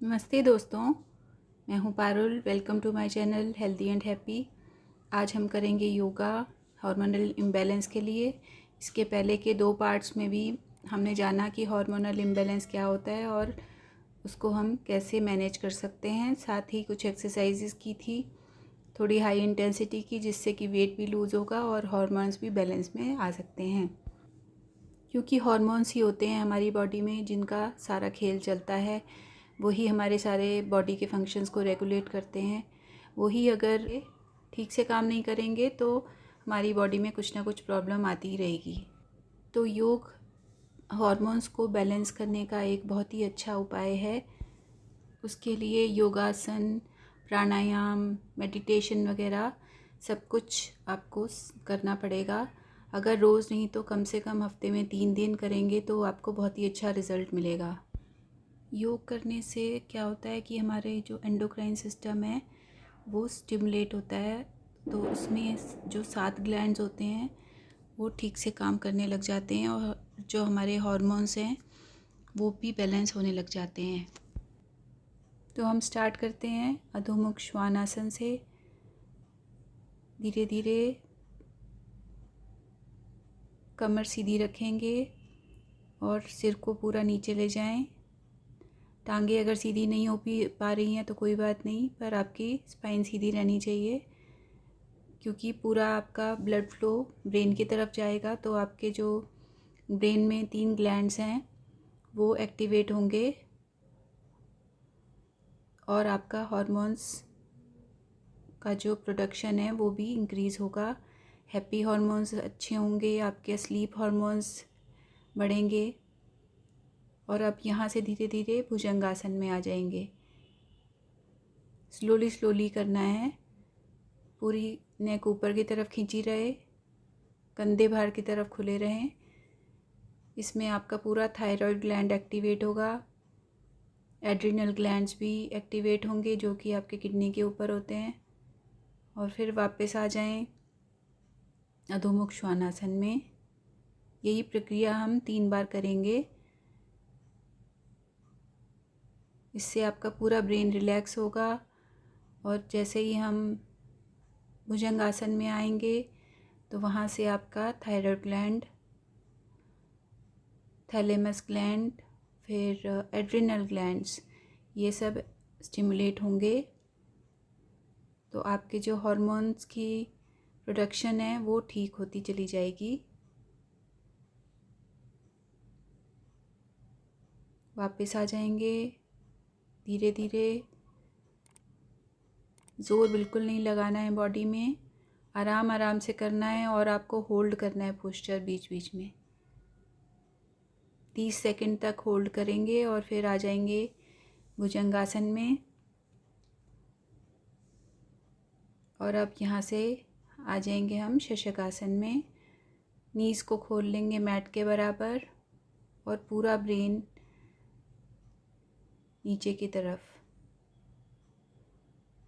नमस्ते दोस्तों, मैं हूं Parul. Welcome to my channel healthy and happy. आज हम करेंगे योगा हार्मोनल इम्बैलेंस के लिए। इसके पहले के 2 पार्ट्स में भी हमने जाना कि हार्मोनल इम्बैलेंस क्या होता है और उसको हम कैसे मैनेज कर सकते हैं। साथ ही कुछ एक्सरसाइजेस की थी, थोड़ी हाई इंटेंसिटी की, जिससे कि वेट भी लूज़ होगा और हार्मोन्स भी बैलेंस में आ सकते हैं। क्योंकि हार्मोन्स ही होते हैं हमारी बॉडी में जिनका सारा खेल चलता है, वही हमारे सारे बॉडी के फंक्शंस को रेगुलेट करते हैं। वही अगर ठीक से काम नहीं करेंगे तो हमारी बॉडी में कुछ ना कुछ प्रॉब्लम आती ही रहेगी। तो योग हार्मोन्स को बैलेंस करने का एक बहुत ही अच्छा उपाय है। उसके लिए योगासन, प्राणायाम, मेडिटेशन वगैरह सब कुछ आपको करना पड़ेगा। अगर रोज़ नहीं तो कम से कम हफ्ते में 3 दिन करेंगे तो आपको बहुत ही अच्छा रिज़ल्ट मिलेगा। योग करने से क्या होता है कि हमारे जो एंडोक्राइन सिस्टम है वो स्टिमुलेट होता है, तो उसमें जो 7 ग्लैंड्स होते हैं वो ठीक से काम करने लग जाते हैं और जो हमारे हार्मोन्स हैं वो भी बैलेंस होने लग जाते हैं। तो हम स्टार्ट करते हैं अधोमुख श्वानासन से। धीरे धीरे कमर सीधी रखेंगे और सिर को पूरा नीचे ले जाएं। टांगे अगर सीधी नहीं हो पा रही हैं तो कोई बात नहीं, पर आपकी स्पाइन सीधी रहनी चाहिए, क्योंकि पूरा आपका ब्लड फ्लो ब्रेन की तरफ जाएगा। तो आपके जो ब्रेन में 3 ग्लैंड्स हैं वो एक्टिवेट होंगे और आपका हार्मोन्स का जो प्रोडक्शन है वो भी इंक्रीज़ होगा। हैप्पी हार्मोन्स अच्छे होंगे, आपके स्लीप हार्मोन्स बढ़ेंगे। और अब यहाँ से धीरे धीरे भुजंगासन में आ जाएंगे। स्लोली स्लोली करना है। पूरी नेक ऊपर की तरफ खींची रहे, कंधे बाहर की तरफ खुले रहें। इसमें आपका पूरा थायराइड ग्लैंड एक्टिवेट होगा, एड्रिनल ग्लैंड्स भी एक्टिवेट होंगे जो कि आपके किडनी के ऊपर होते हैं। और फिर वापस आ जाएं अधोमुख श्वानासन में। यही प्रक्रिया हम 3 बार करेंगे। इससे आपका पूरा ब्रेन रिलैक्स होगा। और जैसे ही हम भुजंगासन में आएंगे तो वहाँ से आपका थायराइड ग्लैंड, थैलेमस ग्लैंड, फिर एड्रिनल ग्लैंड्स, ये सब स्टिमुलेट होंगे। तो आपके जो हार्मोन्स की प्रोडक्शन है वो ठीक होती चली जाएगी। वापस आ जाएंगे धीरे धीरे। ज़ोर बिल्कुल नहीं लगाना है बॉडी में, आराम आराम से करना है और आपको होल्ड करना है पोस्चर बीच बीच में। 30 सेकंड तक होल्ड करेंगे और फिर आ जाएंगे भुजंगासन में। और अब यहाँ से आ जाएंगे हम शशकासन में। नीज़ को खोल लेंगे मैट के बराबर और पूरा ब्रेन नीचे की तरफ,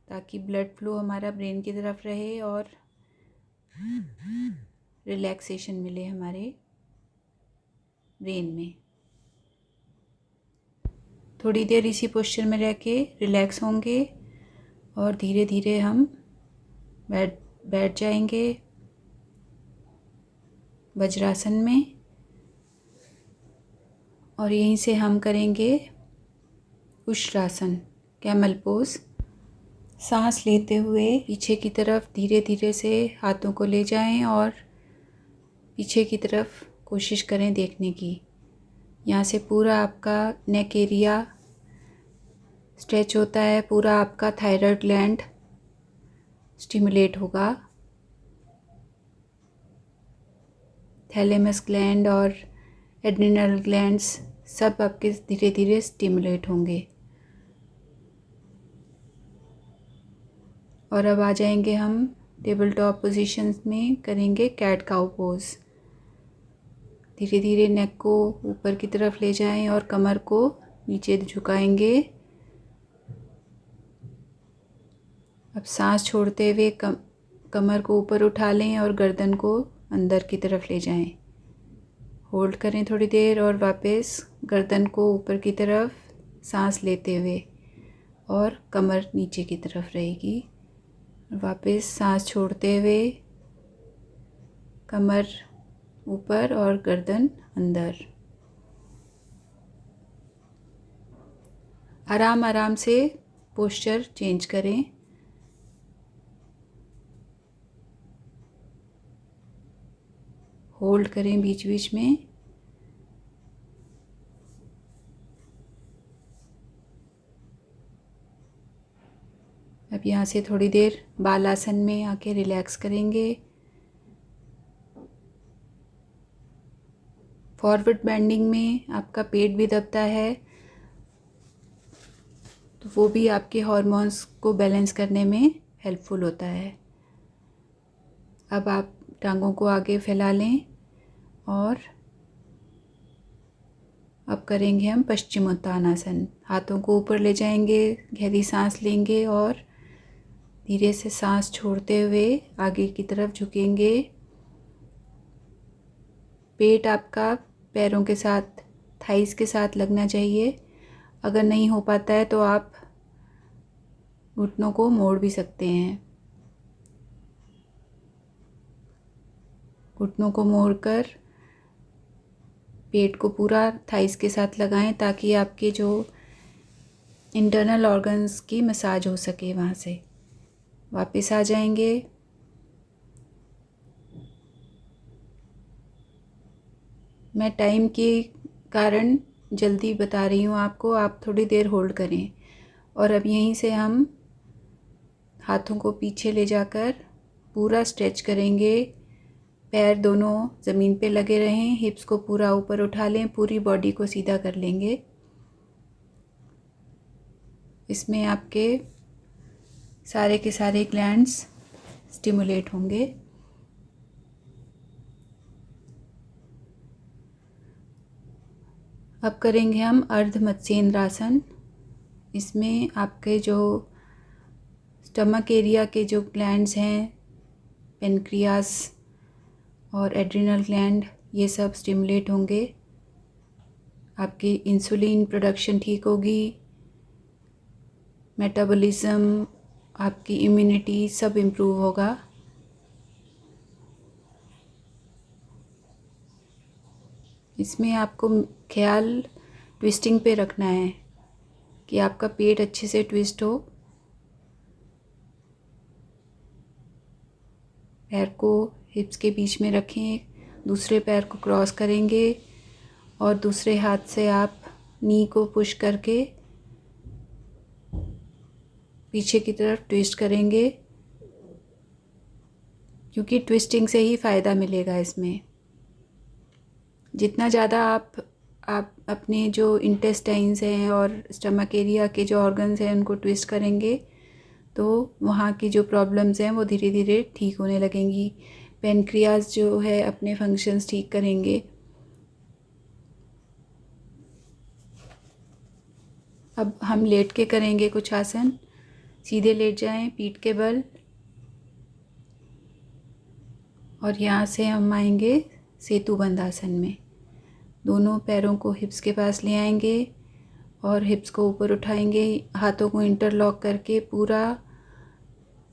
ताकि ब्लड फ्लो हमारा ब्रेन की तरफ रहे और रिलैक्सेशन मिले हमारे ब्रेन में। थोड़ी देर इसी पोस्चर में रह के रिलैक्स होंगे और धीरे धीरे हम बैठ जाएंगे वज्रासन में। और यहीं से हम करेंगे उष्ट्रासन, कैमल पोज। सांस लेते हुए पीछे की तरफ धीरे धीरे से हाथों को ले जाएं और पीछे की तरफ कोशिश करें देखने की। यहाँ से पूरा आपका नेक एरिया स्ट्रेच होता है, पूरा आपका थायराइड ग्लैंड स्टिमुलेट होगा। थैलेमस ग्लैंड और एड्रिनल ग्लैंड्स सब आपके धीरे धीरे स्टिमुलेट होंगे। और अब आ जाएंगे हम टेबल टॉप पोजीशन में, करेंगे कैट काउ पोज। धीरे धीरे नेक को ऊपर की तरफ ले जाएं और कमर को नीचे झुकाएंगे। अब सांस छोड़ते हुए कमर को ऊपर उठा लें और गर्दन को अंदर की तरफ ले जाएं। होल्ड करें थोड़ी देर और वापस गर्दन को ऊपर की तरफ सांस लेते हुए और कमर नीचे की तरफ रहेगी। वापस सांस छोड़ते हुए कमर ऊपर और गर्दन अंदर। आराम आराम से पोस्चर चेंज करें। होल्ड करें बीच बीच में। अब यहाँ से थोड़ी देर बालासन में आके रिलैक्स करेंगे। फॉरवर्ड बेंडिंग में आपका पेट भी दबता है, तो वो भी आपके हॉर्मोन्स को बैलेंस करने में हेल्पफुल होता है। अब आप टांगों को आगे फैला लें और अब करेंगे हम पश्चिमोत्तानासन। हाथों को ऊपर ले जाएंगे, गहरी सांस लेंगे और धीरे से सांस छोड़ते हुए आगे की तरफ झुकेंगे। पेट आपका पैरों के साथ, थाइस के साथ लगना चाहिए। अगर नहीं हो पाता है तो आप घुटनों को मोड़ भी सकते हैं। घुटनों को मोड़कर पेट को पूरा थाइस के साथ लगाएं ताकि आपके जो इंटरनल ऑर्गन्स की मसाज हो सके। वहाँ से वापस आ जाएंगे। मैं टाइम के कारण जल्दी बता रही हूँ आपको, आप थोड़ी देर होल्ड करें। और अब यहीं से हम हाथों को पीछे ले जाकर पूरा स्ट्रेच करेंगे। पैर दोनों ज़मीन पे लगे रहें, हिप्स को पूरा ऊपर उठा लें, पूरी बॉडी को सीधा कर लेंगे। इसमें आपके सारे के सारे ग्लैंड्स स्टिमुलेट होंगे। अब करेंगे हम अर्ध मत्स्येंद्रासन। इसमें आपके जो स्टमक एरिया के जो ग्लैंड्स हैं, पेनक्रियास और एड्रिनल ग्लैंड, ये सब स्टिमुलेट होंगे। आपकी इंसुलिन प्रोडक्शन ठीक होगी, मेटाबॉलिज्म, आपकी इम्यूनिटी सब इम्प्रूव होगा। इसमें आपको ख्याल ट्विस्टिंग पे रखना है कि आपका पेट अच्छे से ट्विस्ट हो। पैर को हिप्स के बीच में रखें, दूसरे पैर को क्रॉस करेंगे और दूसरे हाथ से आप नी को पुश करके पीछे की तरफ ट्विस्ट करेंगे, क्योंकि ट्विस्टिंग से ही फ़ायदा मिलेगा इसमें। जितना ज़्यादा आप अपने जो इंटेस्टाइन्स हैं और स्टमक एरिया के जो ऑर्गन्स हैं उनको ट्विस्ट करेंगे तो वहाँ की जो प्रॉब्लम्स हैं वो धीरे धीरे ठीक होने लगेंगी। पेनक्रियास जो है अपने फंक्शंस ठीक करेंगे। अब हम लेट के करेंगे कुछ आसन। सीधे लेट जाएं पीठ के बल, और यहाँ से हम आएंगे सेतुबंध आसन में। दोनों पैरों को हिप्स के पास ले आएंगे और हिप्स को ऊपर उठाएंगे। हाथों को इंटरलॉक करके पूरा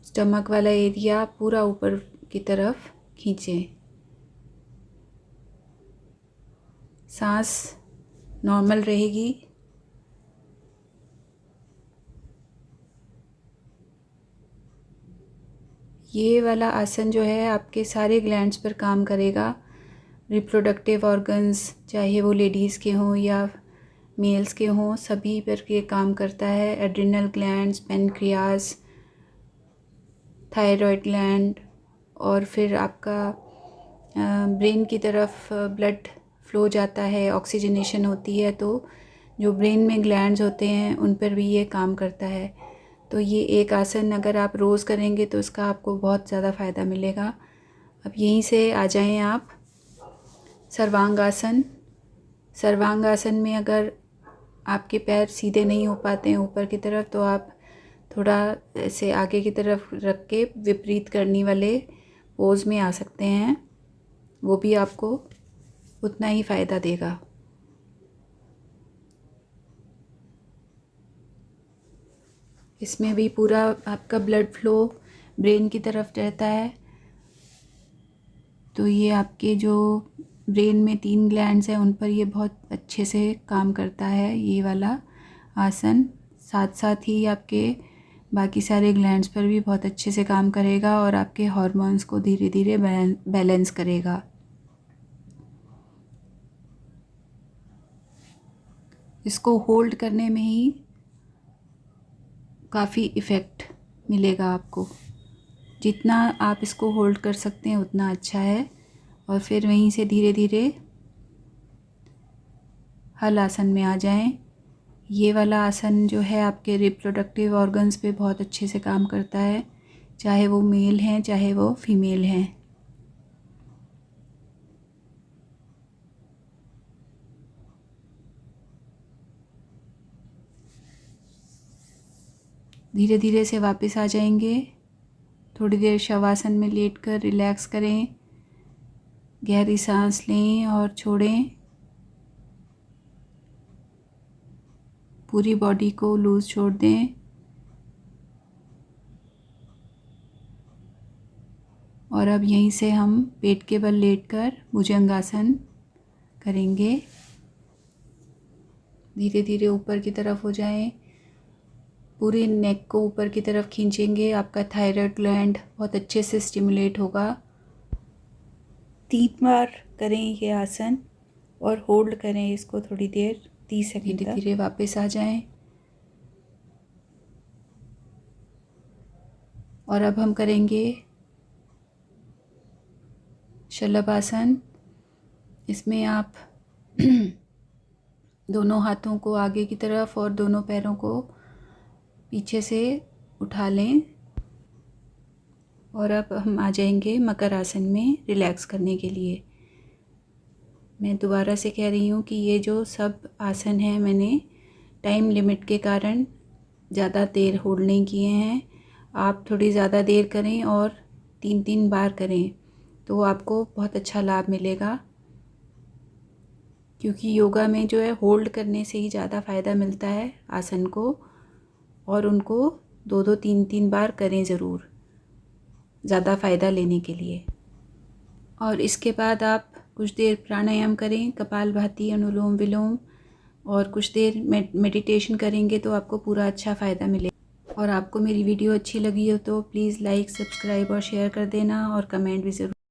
स्टमक वाला एरिया पूरा ऊपर की तरफ खींचें। सांस नॉर्मल रहेगी। ये वाला आसन जो है आपके सारे ग्लैंड्स पर काम करेगा। रिप्रोडक्टिव ऑर्गन्स, चाहे वो लेडीज़ के हों या मेल्स के हों, सभी पर ये काम करता है। Adrenal glands, pancreas, thyroid gland, और फिर आपका ब्रेन की तरफ ब्लड फ्लो जाता है, ऑक्सीजनेशन होती है, तो जो ब्रेन में ग्लैंड्स होते हैं उन पर भी ये काम करता है। तो ये एक आसन अगर आप रोज़ करेंगे तो इसका आपको बहुत ज़्यादा फ़ायदा मिलेगा। अब यहीं से आ जाएं आप सर्वांगासन। सर्वांगासन में अगर आपके पैर सीधे नहीं हो पाते हैं ऊपर की तरफ, तो आप थोड़ा ऐसे आगे की तरफ रख के विपरीत करनी वाले पोज में आ सकते हैं। वो भी आपको उतना ही फ़ायदा देगा। इसमें भी पूरा आपका ब्लड फ्लो ब्रेन की तरफ रहता है। तो ये आपके जो ब्रेन में 3 ग्लैंड्स हैं उन पर ये बहुत अच्छे से काम करता है ये वाला आसन। साथ साथ ही आपके बाकी सारे ग्लैंड्स पर भी बहुत अच्छे से काम करेगा और आपके हार्मोन्स को धीरे धीरे बैलेंस करेगा। इसको होल्ड करने में ही काफ़ी इफ़ेक्ट मिलेगा आपको। जितना आप इसको होल्ड कर सकते हैं उतना अच्छा है। और फिर वहीं से धीरे धीरे हल आसन में आ जाएं। ये वाला आसन जो है आपके रिप्रोडक्टिव ऑर्गन्स पे बहुत अच्छे से काम करता है, चाहे वो मेल हैं चाहे वो फीमेल हैं। धीरे धीरे से वापस आ जाएंगे। थोड़ी देर शवासन में लेटकर रिलैक्स करें, गहरी सांस लें और छोड़ें। पूरी बॉडी को लूज छोड़ दें। और अब यहीं से हम पेट के बल लेटकर भुजंगासन करेंगे। धीरे धीरे ऊपर की तरफ हो जाएं। पूरी नेक को ऊपर की तरफ खींचेंगे। आपका थायराइड ग्लैंड बहुत अच्छे से स्टिमुलेट होगा। 3 बार करें ये आसन और होल्ड करें इसको थोड़ी देर, 30 सेकंड तक। धीरे धीरे वापस आ जाएं। और अब हम करेंगे शलभासन। इसमें आप दोनों हाथों को आगे की तरफ और दोनों पैरों को पीछे से उठा लें। और अब हम आ जाएंगे मकर आसन में रिलैक्स करने के लिए। मैं दोबारा से कह रही हूँ कि ये जो सब आसन हैं मैंने टाइम लिमिट के कारण ज़्यादा देर होल्ड नहीं किए हैं। आप थोड़ी ज़्यादा देर करें और 3-3 बार करें तो आपको बहुत अच्छा लाभ मिलेगा। क्योंकि योगा में जो है होल्ड करने से ही ज़्यादा फ़ायदा मिलता है आसन को। और उनको 2-2, 3-3 बार करें ज़रूर, ज़्यादा फ़ायदा लेने के लिए। और इसके बाद आप कुछ देर प्राणायाम करें, कपालभाति, अनुलोम विलोम, और कुछ देर मेडिटेशन करेंगे तो आपको पूरा अच्छा फ़ायदा मिलेगा। और आपको मेरी वीडियो अच्छी लगी हो तो प्लीज़ लाइक, सब्सक्राइब और शेयर कर देना और कमेंट भी ज़रूर।